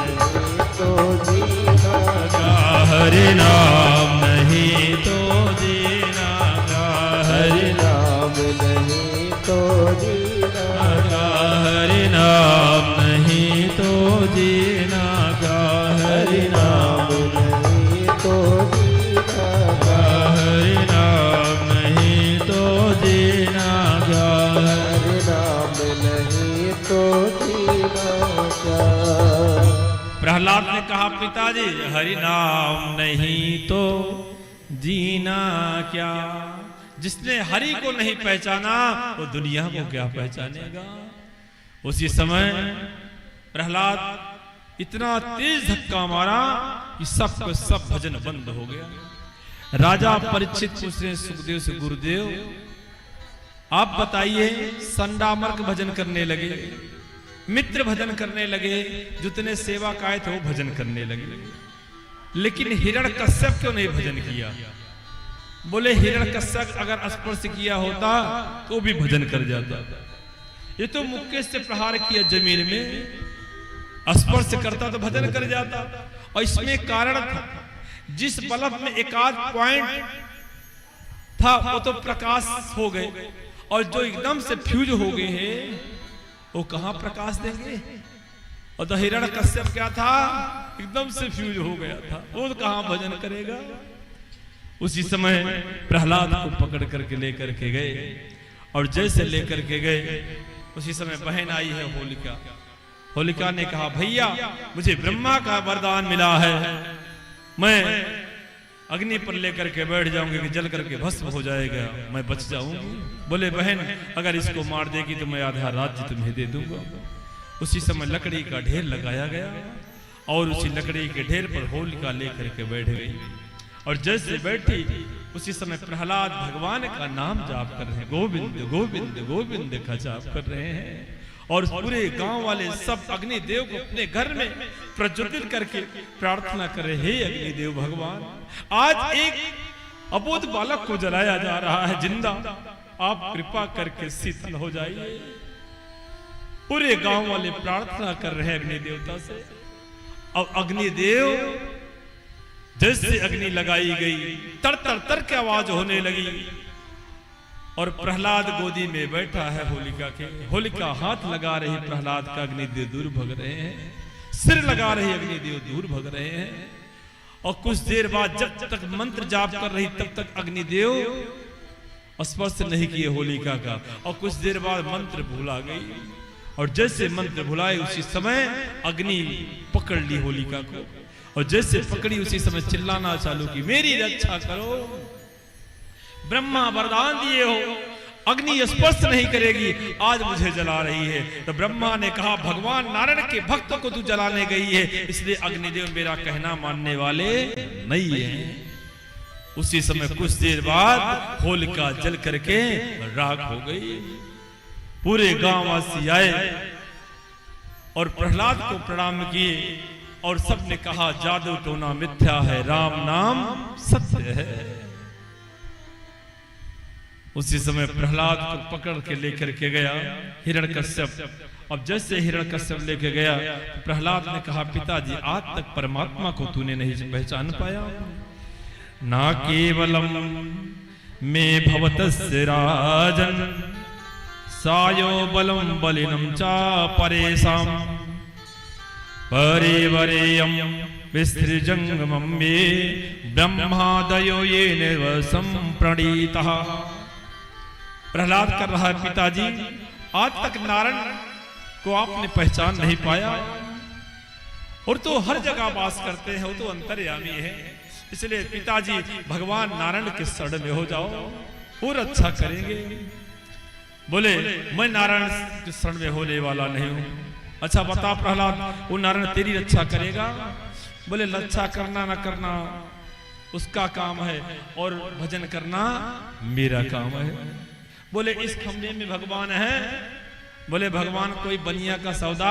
तो जीना क्या हरि नाम नहीं तो जीना क्या हरि नाम नहीं तो जीना, क्या हरि नाम नहीं तो जीना क्या हरि नाम नहीं तो जीना, क्या हरि नाम नहीं तो जीना क्या हरि नाम नहीं तो जीना क्या। प्रहलाद ने कहा पिताजी हरि नाम नहीं तो जीना क्या। जिसने हरि को नहीं पहचाना वो दुनिया को क्या पहचानेगा। उसी समय प्रहलाद इतना तेज धक्का मारा कि सब का सब भजन बंद हो गया। राजा परीक्षित पूछ रहे सुखदेव से गुरुदेव आप बताइए। संडामर्क भजन करने लगे, मित्र भजन करने लगे, जितने सेवा काय थे वो भजन करने लगे, लेकिन हिरण्यकश्यप क्यों नहीं भजन किया। बोले हिरण्यकश्यप अगर स्पर्श किया होता तो भी भजन कर जाता। ये तो मुक्के से प्रहार किया जमीन में, स्पर्श करता तो भजन कर जाता। और इसमें कारण था जिस बल्ब में एक आध पॉइंट था वो तो प्रकाश हो गए, और जो एकदम से फ्यूज हो गए हैं वो कहां प्रकाश देंगे। और तो हिरण्यकश्यप क्या था एकदम से फ्यूज हो गया था, वो तो कहां भजन करेगा। उसी समय प्रहलाद को पकड़ करके लेकर के गए, और जैसे लेकर के गए उसी समय बहन आई है होलिका। होलिका ने कहा भैया मुझे ब्रह्मा का वरदान मिला है, मैं अग्नि पर लेकर के बैठ जाऊंगी कि जल करके भस्म हो जाएगा, मैं बच जाऊंगी। बोले बहन अगर इसको मार देगी तो मैं आधा राज्य तुम्हें दे दूंगा। उसी समय लकड़ी का ढेर लगाया गया, और उसी लकड़ी के ढेर पर होलिका लेकर के बैठ गई। और जैसे बैठी उसी समय प्रहलाद भगवान का नाम जाप कर रहे हैं, गोविंद गोविंद गोविंद का जाप कर रहे हैं। और पूरे गांव वाले सब अग्निदेव को अपने घर में प्रज्वलित करके प्रार्थना कर रहे, हे अग्निदेव भगवान आज एक अबोध बालक को जलाया जा रहा है जिंदा, आप कृपा करके शीतल हो जाइए। पूरे गांव वाले प्रार्थना कर रहे हैं अग्नि देवता से। अब अग्निदेव जैसे अग्नि लगाई गई तर तर तर की आवाज होने लगी, और प्रहलाद गोदी में बैठा है होलिका के। होलिका हाथ लगा रही प्रहलाद का, अग्निदेव दूर भग रहे हैं, सिर लगा रही अग्निदेव दूर भग रहे हैं। और कुछ देर बाद जब तक मंत्र जाप कर रही तब तक अग्निदेव स्पर्श नहीं किए होलिका का, और कुछ देर बाद मंत्र भुला गई, और जैसे मंत्र भुलाए उसी समय अग्नि पकड़ ली होलिका को, और जैसे पकड़ी उसी समय चिल्लाना चालू की, मेरी रक्षा करो, ब्रह्मा वरदान दिए हो अग्नि स्पर्श नहीं करेगी, आज मुझे जला रही है। तो ब्रह्मा ने कहा भगवान नारायण के भक्त को तू जलाने गई है, इसलिए अग्निदेव मेरा कहना मानने वाले नहीं है। उसी समय कुछ देर बाद होलिका जल करके राख हो गई। पूरे गांव वासी आए और प्रहलाद को प्रणाम किए, और सबने कहा जादू टोना मिथ्या है, राम नाम सत्य है। उसी समय प्रहलाद को पकड़ के लेकर के गया हिरण्यकश्यप। अब जैसे हिरण्यकश्यप लेके गया तो प्रहलाद ने कहा पिताजी आज तक परमात्मा को तूने नहीं पहचान पाया, ना केवलम में भवतस्य राजन सायो बलम बलिनम चा परेशाम परिवरेयम विस्तृजंगमं मे ब्रह्मादयो ये निर्वसम प्रणीतः। प्रहलाद कर रहा है पिताजी आज तक नारायण को आपने पहचान नहीं पाया, और तो हर जगह वास करते हैं, वो तो अंतर्यामी है, इसलिए पिताजी भगवान नारायण के शरण में हो जाओ, और अच्छा करेंगे। बोले मैं नारायण के शरण में होने वाला नहीं हूं। अच्छा बता प्रहलाद वो नारायण तेरी रक्षा करेगा? बोले रक्षा करना ना करना उसका काम है, और भजन करना मेरा काम है। बोले इस खंभे में भगवान है? बोले भगवान कोई बनिया का सौदा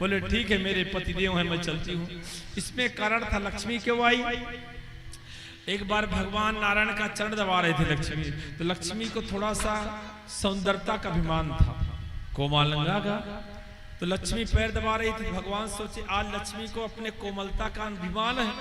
बोले ठीक है मेरे पतिदेव हैं, मैं चलती हूँ। इसमें कारण था लक्ष्मी क्यों आई। एक बार भगवान नारायण का चरण दबा रहे थे लक्ष्मी, तो लक्ष्मी को थोड़ा सा सौंदर्यता का अभिमान था, कोमलंगा का, तो लक्ष्मी पैर दबा रही थी। भगवान सोचे आज लक्ष्मी को अपने कोमलता का अभिमान है,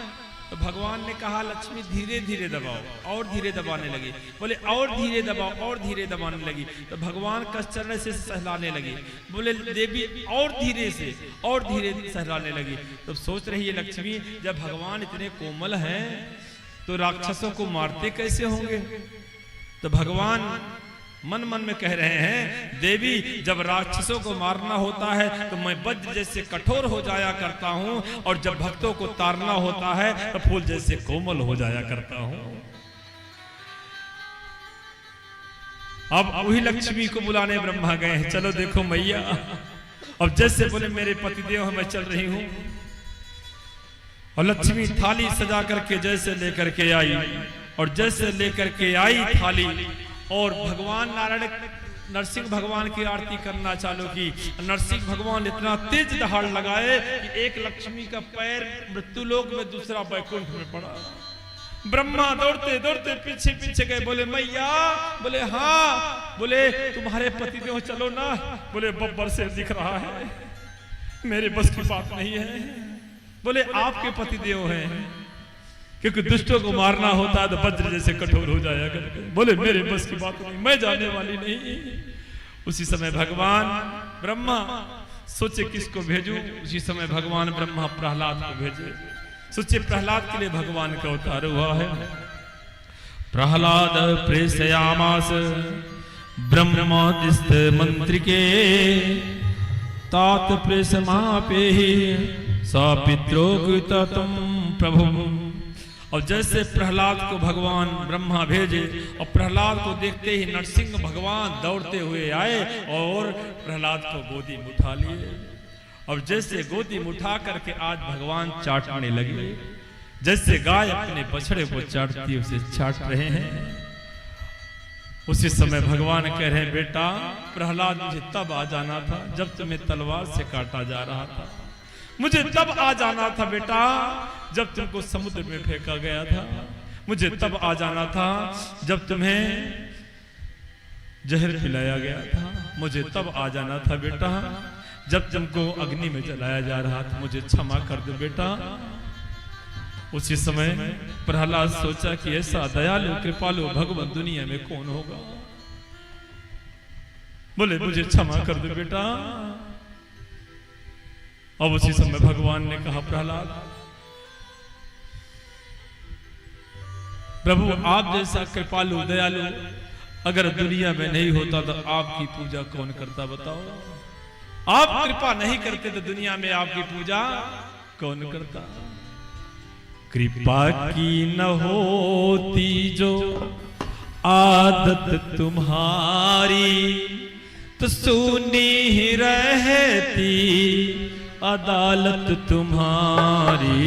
तो भगवान ने कहा लक्ष्मी धीरे धीरे दबाओ, और धीरे दबाने लगी। बोले और धीरे दबाओ, और धीरे दबाने लगी। तो भगवान का चरण से सहलाने लगी। बोले देवी और धीरे से, और धीरे सहलाने लगी। तो सोच रही है लक्ष्मी जब भगवान इतने कोमल हैं तो राक्षसों को मारते कैसे होंगे। तो भगवान मन मन में कह रहे हैं देवी जब राक्षसों को मारना होता है तो मैं वज्र जैसे कठोर हो जाया करता हूं, और जब भक्तों को तारना होता है तो फूल जैसे कोमल हो जाया करता हूं। अब वही लक्ष्मी को बुलाने ब्रह्मा गए हैं, चलो देखो मैया। अब जैसे बोले मेरे पतिदेव हैं, मैं चल रही हूं। और लक्ष्मी थाली सजा करके जैसे लेकर के आई, और जैसे लेकर के आई थाली, और भगवान नारायण नरसिंह भगवान की आरती करना चालू की। नरसिंह भगवान इतना तेज दहाड़ लगाए कि एक लक्ष्मी का पैर मृत्युलोक में, दूसरा वैकुंठ में पड़ा। ब्रह्मा दौड़ते दौड़ते पीछे पीछे गए, बोले मैया। बोले हाँ। बोले तुम्हारे पतिदेव चलो ना। बोले बब्बर से दिख रहा है, मेरे बस की बात नहीं है। बोले आपके पतिदेव हैं, क्योंकि दुष्टों को मारना होता है तो वज्र जैसे कठोर हो जाया करके। बोले मेरे बस की बात नहीं, मैं जाने वाली नहीं। उसी समय भगवान ब्रह्मा सोचे किसको भेजूं। उसी समय भगवान ब्रह्मा प्रहलाद को भेजे। सोचे प्रहलाद के लिए भगवान का अवतार हुआ है। प्रहलाद प्रेषयामास ब्रह्मादिस्त मंत्रिके तात प्रेषमापेहि सा पित्रोकृतम प्रभु। और जैसे प्रहलाद को भगवान ब्रह्मा भेजे, और प्रहलाद को देखते ही नरसिंह भगवान दौड़ते हुए आए और प्रहलाद को गोदी में उठा लिए। और जैसे गोदी में उठा करके आज भगवान चाटने लगे, जैसे गाय अपने बछड़े को चाटती है उसे चाट रहे हैं। उसी समय भगवान कह रहे हैं बेटा प्रहलाद मुझे तब आ जाना था जब तुम्हें तलवार से काटा जा रहा था। मुझे तब आ जाना था बेटा जब तुमको समुद्र में फेंका गया था। मुझे तब आ जाना था जब तुम्हें जहर पिलाया गया था। मुझे तब आ जाना था बेटा जब तुमको अग्नि में जलाया जा रहा था। मुझे क्षमा कर दो बेटा। उसी समय प्रहलाद सोचा कि ऐसा दयालु कृपालु भगवान दुनिया में कौन होगा। बोले मुझे क्षमा कर दो बेटा। अब उसी समय भगवान ने कहा प्रहलाद प्रभु आप जैसा कृपालु दयालु अगर दुनिया में नहीं होता तो आपकी पूजा कौन करता बताओ। आप कृपा नहीं करते तो दुनिया में आपकी पूजा कौन करता। कृपा की न होती जो आदत तुम्हारी तो सुनी ही रहती अदालत तुम्हारी।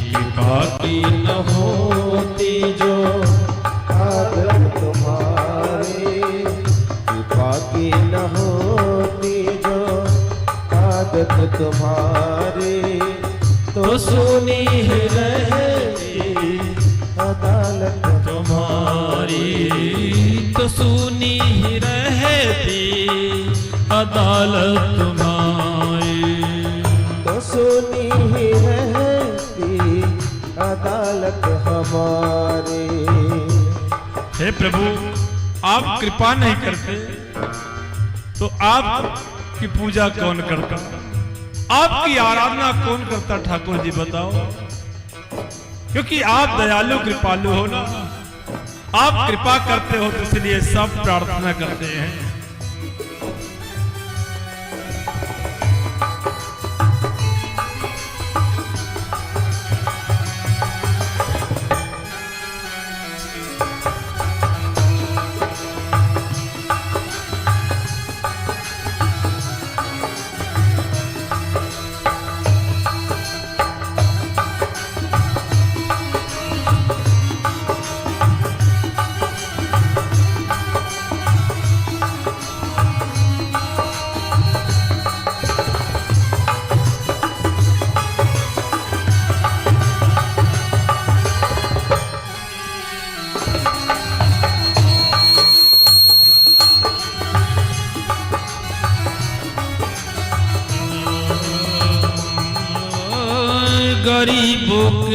कृपा की न होती जो आदत तुम्हारी, कृपा की न होती जो आदत तुम्हारी तो सुनी ही रहती अदालत तुम्हारी। तो सुनी ही रहती अदालत तुम्हारी। तो सुनी ही रहती अदालत हमारी। हे प्रभु आप कृपा नहीं करते तो आप की पूजा कौन करता, आपकी आराधना कौन करता ठाकुर जी बताओ। क्योंकि आप दयालु कृपालु हो ना, आप कृपा करते हो तो इसलिए सब प्रार्थना करते हैं।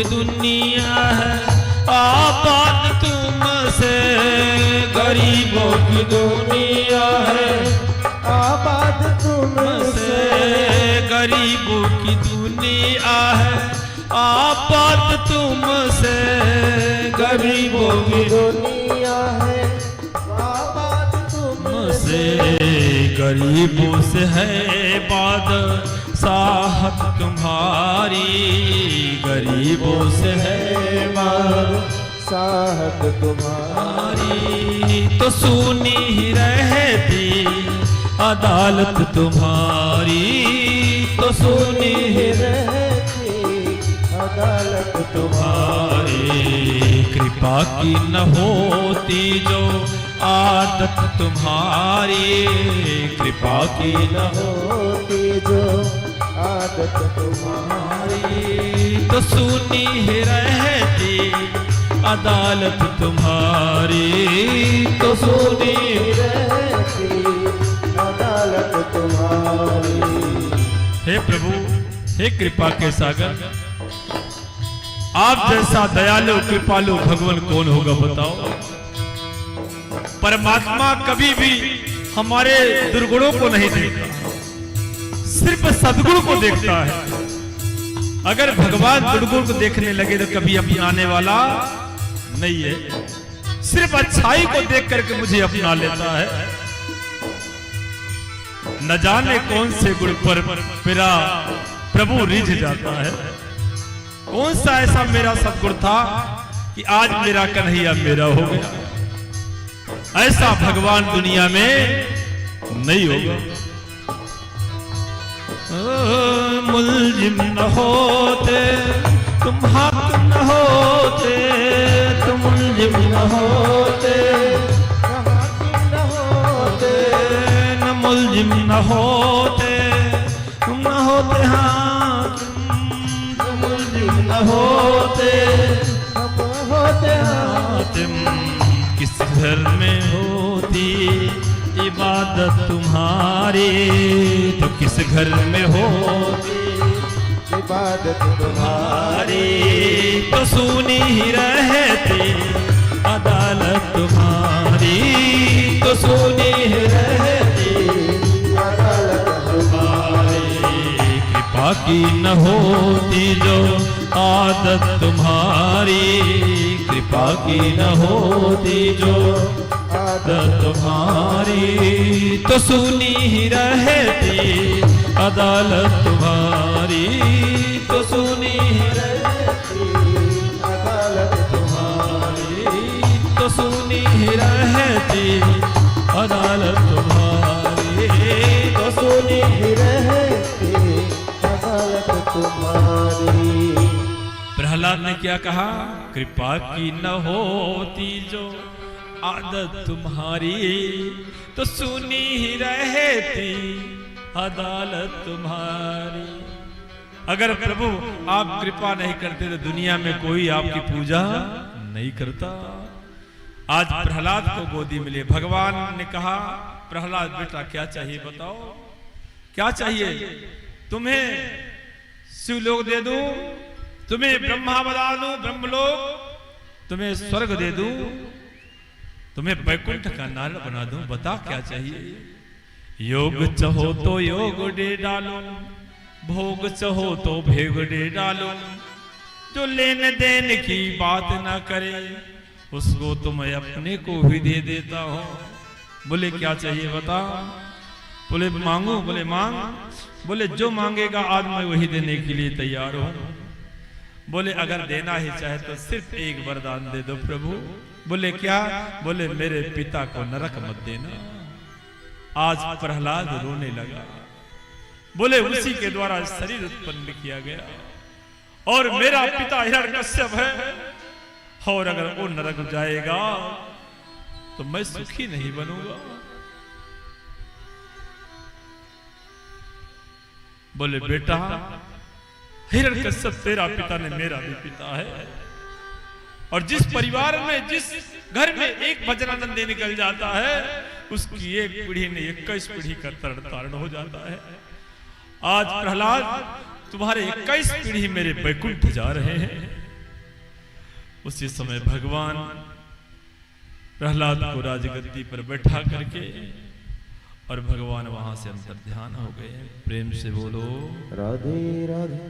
की दुनिया है, आबाद तुमसे। गरीबों की दुनिया है, आबाद तुमसे। गरीबों की दुनिया है, आबाद तुमसे। गरीबों की दुनिया है, आबाद तुमसे। गरीबों से है बात साहत तुम्हारी। गरीबों से है बात साहत तुम्हारी। तो सुनी ही रहती अदालत तुम्हारी। तो सुनी ही रहती अदालत तुम्हारी। कृपा की न होती जो आदत तुम्हारी। कृपा की न होती जो आदत तुम्हारी। तो सुनी ही रहती अदालत तुम्हारी। तो सुनी रहती अदालत तुम्हारी। हे प्रभु, हे कृपा के सागर, आप जैसा दयालु कृपालु भगवान कौन होगा बताओ। परमात्मा कभी भी हमारे दुर्गुणों को नहीं देखता, सिर्फ सद्गुण को देखता है। अगर भगवान दुर्गुण को देखने लगे तो कभी अपनाने वाला नहीं है। सिर्फ अच्छाई को देख करके मुझे अपना लेता है। न जाने कौन से गुण पर मेरा प्रभु रिझ जाता है। कौन सा ऐसा मेरा सद्गुण था कि आज मेरा कन्हैया मेरा हो गया। ऐसा भगवान दुनिया में नहीं होगा। मुलजिम न होते तुम, हाकिम न होते तुम, मुलजिम न होते हाकिम न होते। न मुलजिम न होते तुम, न होते हाकिम। मुलजिम न होते हम होते हाकिम। किस घर में होती इबादत तुम्हारी, तो किस घर में होती इबादत तुम्हारी। तो सुनी ही रहती अदालत तुम्हारी। तो सुनी ही रहती अदालत तुम्हारी। कृपा की न होती जो आदत तुम्हारी। कृपा की न होती जो आदत तुम्हारी। तो सुनी ही रहती अदालत तुम्हारी। तो सुनी ही रहती अदालत तुम्हारी। तो सुनी ही रहती अदालत तुम्हारी। तो सुनी ही रहती अदालत तुम्हारी। प्रहलाद ने क्या कहा? कृपा की न होती जो आदत तुम्हारी, तो सुनी ही रहती अदालत तुम्हारी। अगर प्रभु आप कृपा नहीं करते तो दुनिया में कोई आपकी पूजा नहीं करता। आज प्रहलाद को गोदी मिले। भगवान ने कहा, प्रहलाद बेटा क्या चाहिए बताओ, क्या चाहिए? तुम्हें शिवलोक दे दूं, तुम्हें ब्रह्मा बना दूं, ब्रह्मलोक, तुम्हें स्वर्ग दे दूं, तुम्हें वैकुंठ का नारद बना दूं, बता क्या चाहिए? योग चाहो तो योग दे डालो, भोग चाहो तो भेग दे डालो। जो लेने देने की बात ना करे उसको तो मैं अपने को भी दे देता हूं। बोले क्या चाहिए बता? बोले मांगू? बोले मांग। बोले जो मांगेगा आज मैं वही देने के लिए तैयार हूं। बोले अगर देना ही चाहे तो सिर्फ एक वरदान दे दो प्रभु। बोले क्या? बोले मेरे पिता को नरक मत देना। आज प्रहलाद रोने लगा। बोले उसी के द्वारा शरीर उत्पन्न किया गया और मेरा पिता हिरण्यकश्यप है, और अगर वो नरक जाएगा तो मैं सुखी नहीं बनूंगा। बोले बेटा हिरण्यकश्यप तेरा पिता ने मेरा भी पिता है, और जिस परिवार में, जिस घर में एक वज्रानंदी निकल जाता है उसकी एक पीढ़ी ने 21 पीढ़ी का तारण हो जाता है। आज प्रहलाद तुम्हारे 21 पीढ़ी मेरे वैकुंठ जा रहे हैं। उसी समय भगवान प्रहलाद को राजगद्दी पर बैठा करके और भगवान वहां से अंतर ध्यान हो गए। प्रेम से बोलो राधे राधे।